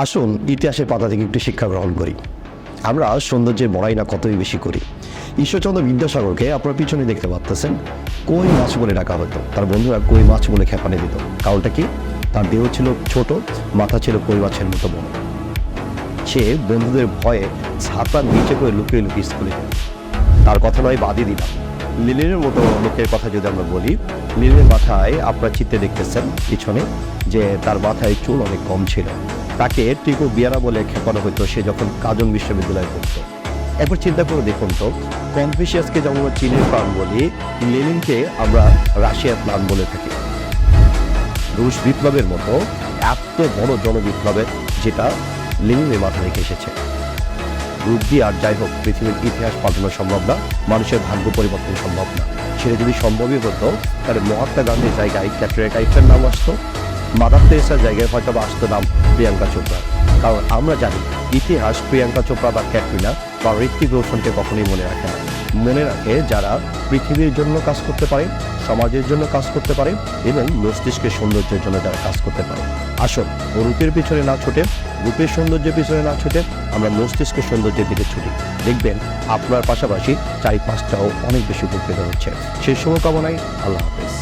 আসুন ইতিহাসের পাতা থেকে একটু শিক্ষা গ্রহণ করি। আমরা সৌন্দর্যের বড়াই না কতই বেশি করি। ঈশ্বরচন্দ্র বিদ্যাসাগরকে আপনার পিছনে দেখতে পাচ্ছেন, কই মাছ বলে ডাকা হতো। তার বন্ধুরা কই মাছ বলে খেপানে দিত। কারণটা কি? তার দেহ ছিল ছোট, মাথা ছিল কই মাছের মতো বড়। সে বন্ধুদের ভয়ে ছাতার নিচে করে লুকিয়ে লুকিয়ে স্কুলে যেত। তার কথা নয় বাদই দিলাম, লিলিনের মতো লোকের কথা যদি আমরা বলি, লিলিনের মাথায় আপনার চিত্রে দেখতেছেন পিছনে যে তার মাথায় চুল অনেক কম ছিল। তাকে টিকো বিয়ারা বলে খেপানো হতো সে যখন কাজং বিশ্ববিদ্যালয়ে পড়তো। একবার চিন্তা করে দেখুন তো, কনফুসিয়াসকে যেমন আমরা চীনের প্রাণ বলি, লেনিনকে আমরা রাশিয়ার প্রাণ বলে থাকি। রুশ বিপ্লবের মতো এত বড় জনবিপ্লবের যেটা লেনিনের মাথা রেখে এসেছে। রূপ দিয়ে আর যাই হোক পৃথিবীর ইতিহাস পাল্টানো সম্ভব না, মানুষের ভাগ্য পরিবর্তন সম্ভব না। সেটা যদি সম্ভবই হতো তাহলে মহাত্মা গান্ধীর জায়গায় ক্যাটরিনা কাইফের নাম আসতো, মাদার তেরেসার জায়গায় হয়তো বা আসতো নাম প্রিয়াঙ্কা চোপড়া। কারণ আমরা জানি ইতিহাস প্রিয়াঙ্কা চোপড়া বা ক্যাটরিনা বা ঋত্বিক রোশনকে কখনোই মনে রাখে না। মনে রাখে যারা পৃথিবীর জন্য কাজ করতে পারে, সমাজের জন্য কাজ করতে পারে এবং মস্তিষ্কের সৌন্দর্যের জন্য যারা কাজ করতে পারে। আসুন রূপের পিছনে না ছুটে, রূপের সৌন্দর্যের পিছনে না ছুটে আমরা মস্তিষ্কের সৌন্দর্যের দিকে ছুটি। দেখবেন আপনার পাশাপাশি 4-5টাও অনেক বেশি উপকৃত হচ্ছে। সেই শুভকামনায় আল্লাহ হাফেজ।